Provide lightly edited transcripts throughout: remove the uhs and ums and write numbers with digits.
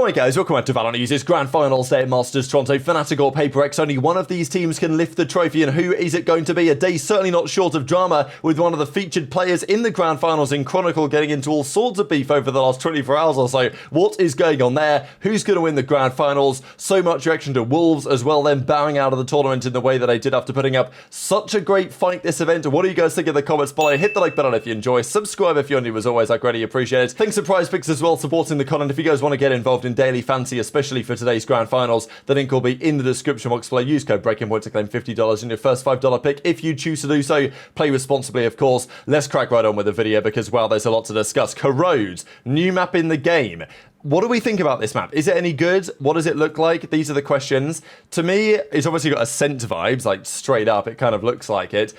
Alright guys, welcome back to VALORANT News. It's Grand Finals day at Masters Toronto. FNATIC or Paper X, only one of these teams can lift the trophy, and who is it going to be? A day certainly not short of drama, with one of the featured players in the Grand Finals in Chronicle getting into all sorts of beef over the last 24 hours or so. What is going on there? Who's going to win the Grand Finals? So much reaction to Wolves as well, then bowing out of the tournament in the way that they did after putting up such a great fight this event. What do you guys think in the comments below? Hit the like button if you enjoy, subscribe if you're new as always, I greatly appreciate it. Thanks to PrizePicks as well, supporting the content. If you guys want to get involved in daily fantasy, especially for today's Grand Finals, the link will be in the description box below. Use code BREAKINGPOINT to claim $50 in your first $5 pick if you choose to do so. Play responsibly, of course. Let's crack right on with the video because, well, there's a lot to discuss. Corrode, new map in the game. What do we think about this map? Is it any good? What does it look like? These are the questions. To me, it's obviously got Ascent vibes, like straight up, it kind of looks like it.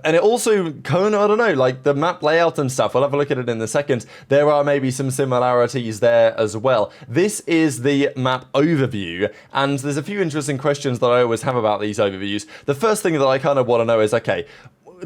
And it also, kind of, I don't know, like the map layout and stuff, we'll have a look at it in a second. There are maybe some similarities there as well. This is the map overview, and there's a few interesting questions that I always have about these overviews. The first thing that I kind of want to know is, okay,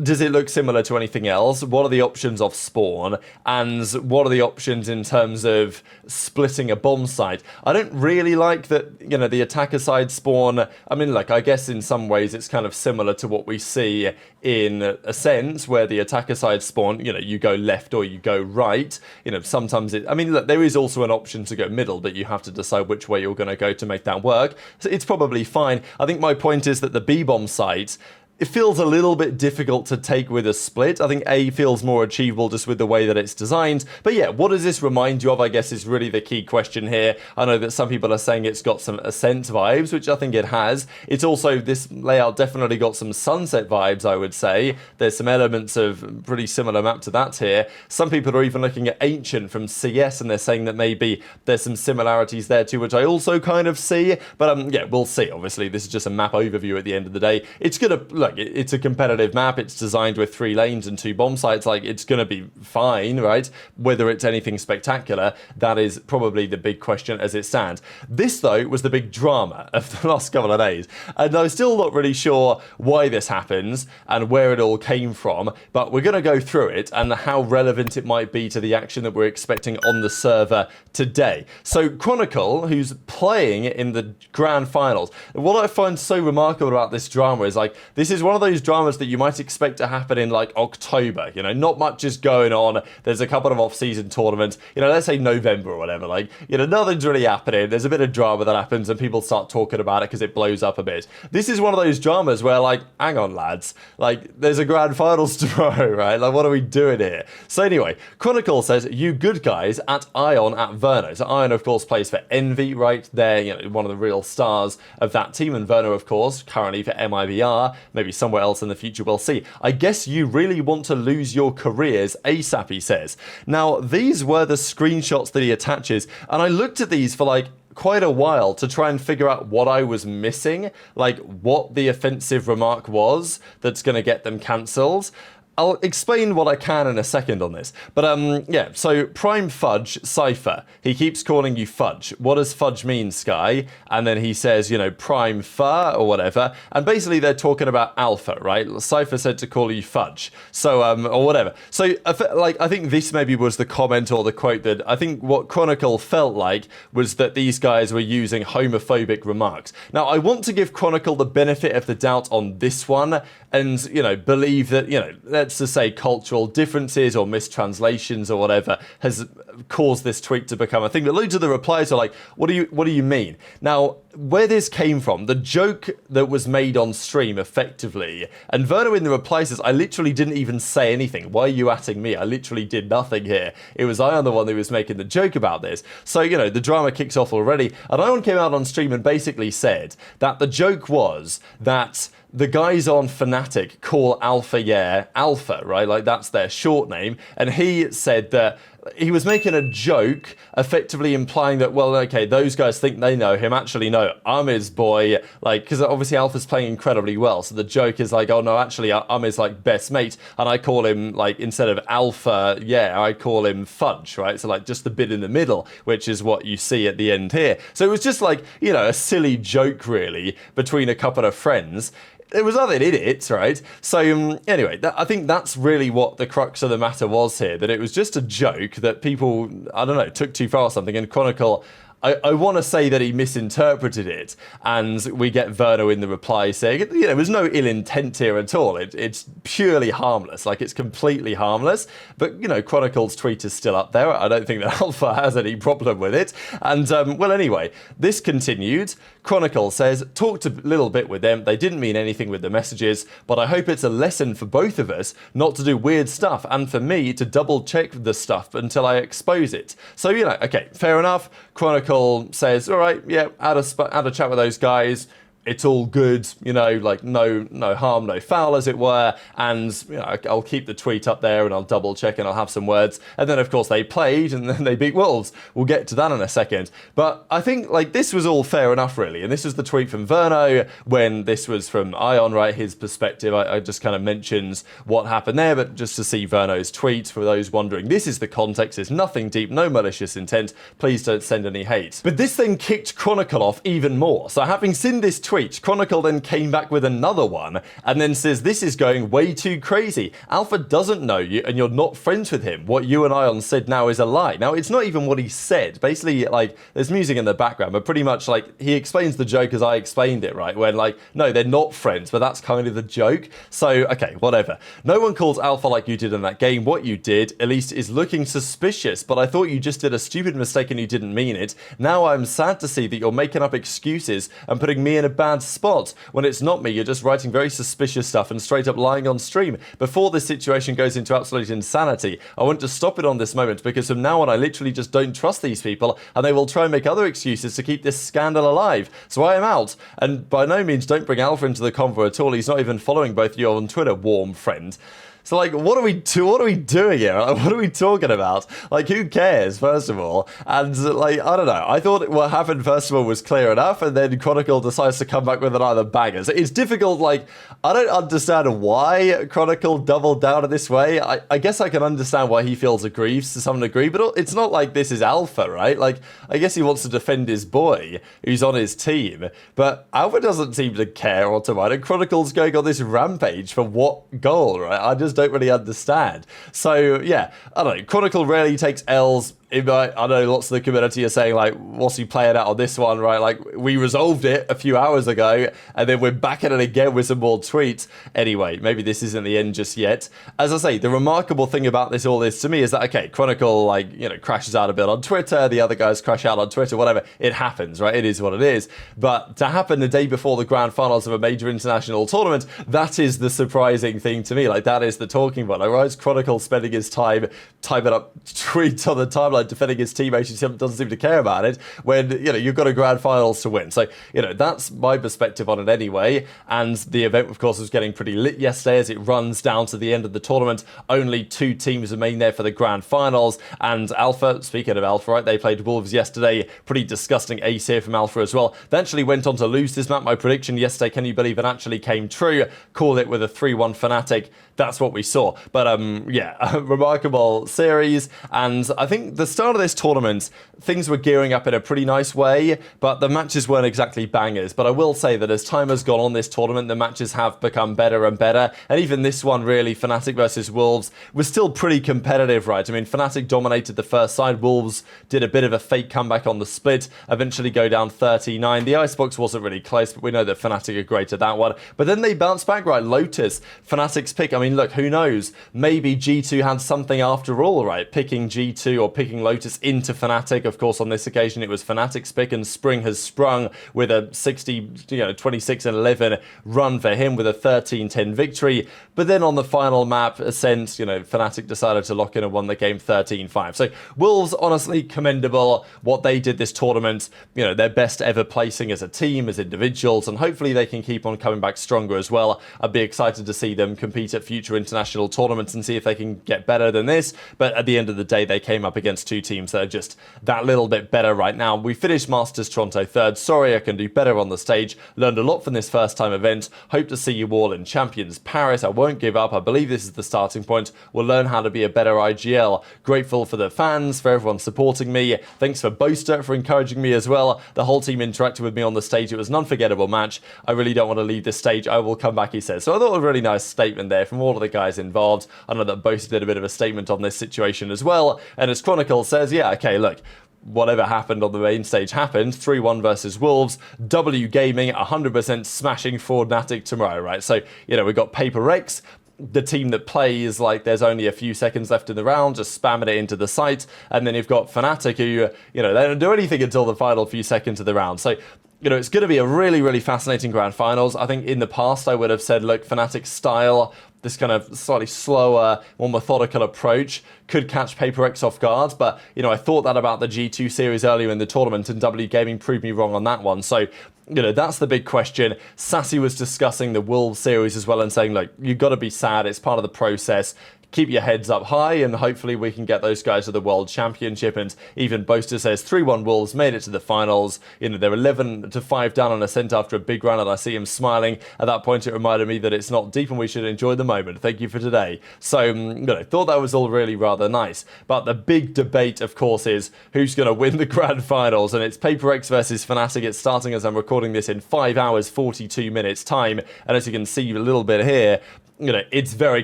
does it look similar to anything else? What are the options of spawn? And what are the options in terms of splitting a bomb site? I don't really like that, you know, the attacker side spawn. I mean, look, I guess in some ways it's kind of similar to what we see in Ascent, where the attacker side spawn, you know, you go left or you go right. You know, sometimes I mean, look, there is also an option to go middle, but you have to decide which way you're going to go to make that work. So it's probably fine. I think my point is that the B-bomb site, it feels a little bit difficult to take with a split. I think A feels more achievable just with the way that it's designed. But yeah, what does this remind you of, I guess, is really the key question here. I know that some people are saying it's got some Ascent vibes, which I think it has. It's also, this layout definitely got some Sunset vibes, I would say. There's some elements of pretty similar map to that here. Some people are even looking at Ancient from CS, and they're saying that maybe there's some similarities there too, which I also kind of see. But yeah, we'll see. Obviously, this is just a map overview at the end of the day. It's gonna, look, it's a competitive map. It's designed with 3 lanes and 2 bomb sites. Like, it's going to be fine, right? Whether it's anything spectacular, that is probably the big question as it stands. This, though, was the big drama of the last couple of days. And I'm still not really sure why this happens and where it all came from, but we're going to go through it and how relevant it might be to the action that we're expecting on the server today. So, Chronicle, who's playing in the Grand Finals, what I find so remarkable about this drama is, like, this is one of those dramas that you might expect to happen in, like, October. You know, not much is going on. There's a couple of off-season tournaments. You know, let's say November or whatever. Like, you know, nothing's really happening. There's a bit of drama that happens and people start talking about it because it blows up a bit. This is one of those dramas where, like, hang on, lads. Like, there's a Grand Finals tomorrow, right? Like, what are we doing here? So anyway, Chronicle says, you good guys at Ion at Verno. So Ion, of course, plays for Envy right there. You know, one of the real stars of that team. And Verno, of course, currently for MIBR. Maybe somewhere else in the future, we'll see. I guess you really want to lose your careers ASAP, he says. Now, these were the screenshots that he attaches, and I looked at these for, like, quite a while to try and figure out what I was missing, like what the offensive remark was that's going to get them cancelled. I'll explain what I can in a second on this. But, yeah, so Prime Fudge, Cypher, he keeps calling you Fudge. What does Fudge mean, Sky? And then he says, you know, Prime Fur or whatever. And basically they're talking about Alpha, right? Cypher said to call you Fudge. So, or whatever. So, like, I think this maybe was the comment or the quote that I think what Chronicle felt like was that these guys were using homophobic remarks. Now, I want to give Chronicle the benefit of the doubt on this one and, you know, believe that, you know, let's just say cultural differences or mistranslations or whatever has caused this tweet to become a thing. But loads of the replies are like, what do you mean? Now, where this came from, the joke that was made on stream effectively, and Verno in the reply says, I literally didn't even say anything. Why are you atting me? I literally did nothing here. It was Ion the one who was making the joke about this. So, you know, the drama kicks off already. And Ion came out on stream and basically said that the joke was that the guys on FNATIC call Alpha, yeah, Alpha, right? Like, that's their short name. And he said that he was making a joke, effectively implying that, well, okay, those guys think they know him. Actually, no, I'm his boy. Like, because obviously Alpha's playing incredibly well. So the joke is like, oh, no, actually, I'm his, like, best mate. And I call him, like, instead of Alpha, yeah, I call him Fudge, right? So, like, just the bit in the middle, which is what you see at the end here. So it was just, like, you know, a silly joke, really, between a couple of friends. There was nothing in it, right? So anyway, I think that's really what the crux of the matter was here, that it was just a joke that people, I don't know, took too far or something, and Chronicle, I want to say that he misinterpreted it, and we get Verno in the reply saying, you know, there's no ill intent here at all. It's purely harmless, like it's completely harmless. But, you know, Chronicle's tweet is still up there. I don't think that Alpha has any problem with it. And, well, anyway, this continued. Chronicle says, talked a little bit with them. They didn't mean anything with the messages, but I hope it's a lesson for both of us not to do weird stuff and for me to double check the stuff until I expose it. So, you know, okay, fair enough. Chronicle says, all right, yeah, had a chat with those guys. It's all good, you know, like no harm, no foul, as it were. And, you know, I'll keep the tweet up there and I'll double check and I'll have some words. And then, of course, they played and then they beat Wolves. We'll get to that in a second. But I think, like, this was all fair enough, really. And this was the tweet from Verno when this was from Ion, right? His perspective. I just kind of mentioned what happened there, but just to see Verno's tweet, for those wondering, this is the context. There's nothing deep, no malicious intent. Please don't send any hate. But this then kicked Chronicle off even more. So having seen this tweet, Chronicle then came back with another one and then says, this is going way too crazy. Alpha doesn't know you and you're not friends with him. What you and Ion said now is a lie. Now, it's not even what he said. Basically, like, there's music in the background, but pretty much, like, he explains the joke as I explained it, right? When, like, no, they're not friends, but that's kind of the joke. So, okay, whatever. No one calls Alpha like you did in that game. What you did, at least, is looking suspicious, but I thought you just did a stupid mistake and you didn't mean it. Now I'm sad to see that you're making up excuses and putting me in a bad spot. When it's not me, you're just writing very suspicious stuff and straight up lying on stream. Before this situation goes into absolute insanity, I want to stop it on this moment because from now on I literally just don't trust these people and they will try and make other excuses to keep this scandal alive. So I am out. And by no means don't bring Alpha into the convo at all. He's not even following both of you on Twitter, warm friend. So, like, what are we doing here? Like, what are we talking about? Like, who cares, first of all? And, like, I don't know. I thought what happened, first of all, was clear enough, and then Chronicle decides to come back with another banger. So it's difficult, like, I don't understand why Chronicle doubled down in this way. I guess I can understand why he feels aggrieved to some degree, but it's not like this is Alpha, right? Like, I guess he wants to defend his boy, who's on his team, but Alpha doesn't seem to care or to mind, and Chronicle's going on this rampage for what goal, right? I just don't really understand. So yeah, I don't know. Chronicle rarely takes L's. I know lots of the community are saying, like, what's he playing out on this one, right? Like, we resolved it a few hours ago, and then we're back at it again with some more tweets. Anyway, maybe this isn't the end just yet. As I say, the remarkable thing about this all is, to me, is that, okay, Chronicle, like, you know, crashes out a bit on Twitter, the other guys crash out on Twitter, whatever. It happens, right? It is what it is. But to happen the day before the grand finals of a major international tournament, that is the surprising thing to me. Like, that is the talking point. Like, why is Chronicle spending his time typing up tweets on the timeline defending his teammates who doesn't seem to care about it when, you know, you've got a grand finals to win? So, you know, that's my perspective on it anyway. And the event, of course, was getting pretty lit yesterday as it runs down to the end of the tournament. Only 2 teams remain there for the grand finals. And Alpha, speaking of Alpha, right, they played Wolves yesterday. Pretty disgusting ace here from Alpha as well. They actually went on to lose this map. My prediction yesterday, can you believe it actually came true? Called it with a 3-1 FNATIC. That's what we saw. But yeah, a remarkable series. And I think the start of this tournament, things were gearing up in a pretty nice way, but the matches weren't exactly bangers. But I will say that as time has gone on this tournament, the matches have become better and better. And even this one, really, FNATIC versus Wolves, was still pretty competitive, right? I mean, FNATIC dominated the first side. Wolves did a bit of a fake comeback on the split, eventually go down 39. The icebox wasn't really close, but we know that FNATIC are great at that one. But then they bounced back, right? Lotus, FNATIC's pick. I mean, look, who knows? Maybe G2 had something after all, right? Picking G2 or picking Lotus into FNATIC. Of course, on this occasion, it was FNATIC's pick, and Spring has sprung with a 26-11 run for him with a 13-10 victory. But then on the final map, Ascent, FNATIC decided to lock in and won the game 13-5. So Wolves, honestly, commendable. What they did this tournament, their best ever placing as a team, as individuals, and hopefully they can keep on coming back stronger as well. I'd be excited to see them compete at future international tournaments and see if they can get better than this. But at the end of the day, they came up against 2 teams that are just that little bit better right now. We finished Masters Toronto 3rd. Sorry, I can do better on the stage. Learned a lot from this first time event. Hope to see you all in Champions Paris. I won't give up. I believe this is the starting point. We'll learn how to be a better IGL. Grateful for the fans, for everyone supporting me. Thanks for Boaster for encouraging me as well. The whole team interacted with me on the stage. It was an unforgettable match. I really don't want to leave this stage. I will come back, he says. So I thought it was a really nice statement there from all of the guys involved. I know that Boaster did a bit of a statement on this situation as well. And as Chronicle says, yeah, okay, look, whatever happened on the main stage happened. 3-1 versus Wolves. W Gaming 100% smashing FNATIC tomorrow, right? So, you know, we've got Paper Rex, the team that plays like there's only a few seconds left in the round, just spamming it into the site. And then you've got FNATIC who, you know, they don't do anything until the final few seconds of the round. So, you know, it's going to be a really, really fascinating grand finals. I think in the past I would have said, look, FNATIC's style, this kind of slightly slower, more methodical approach could catch Paper Rex off guard. But, you know, I thought that about the G2 series earlier in the tournament, and W Gaming proved me wrong on that one. So, you know, that's the big question. Sassy was discussing the Wolves series as well and saying, look, you've got to be sad. It's part of the process. Keep your heads up high, and hopefully we can get those guys to the World Championship. And even Boaster says 3-1 Wolves made it to the finals. You know, they're 11-5 down on Ascent after a big run, and I see him smiling. At that point, it reminded me that it's not deep and we should enjoy the moment. Thank you for today. So, you know, thought that was all really rather nice. But the big debate, of course, is who's going to win the grand finals. And it's Paper X versus FNATIC. It's starting as I'm recording this in 5 hours, 42 minutes time. And as you can see a little bit here, you know, it's very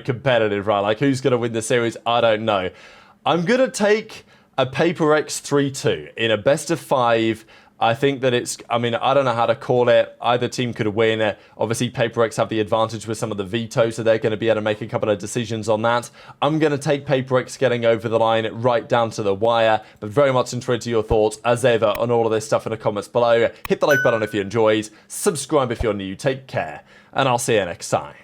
competitive, right? Like, who's going to win the series? I don't know. I'm going to take a Paper X 3-2 in a best of 5. I think that it's, I mean, I don't know how to call it. Either team could win. Obviously, Paper X have the advantage with some of the vetoes, so they're going to be able to make a couple of decisions on that. I'm going to take Paper X getting over the line right down to the wire, but very much interested to your thoughts, as ever, on all of this stuff in the comments below. Hit the like button if you enjoyed. Subscribe if you're new. Take care, and I'll see you next time.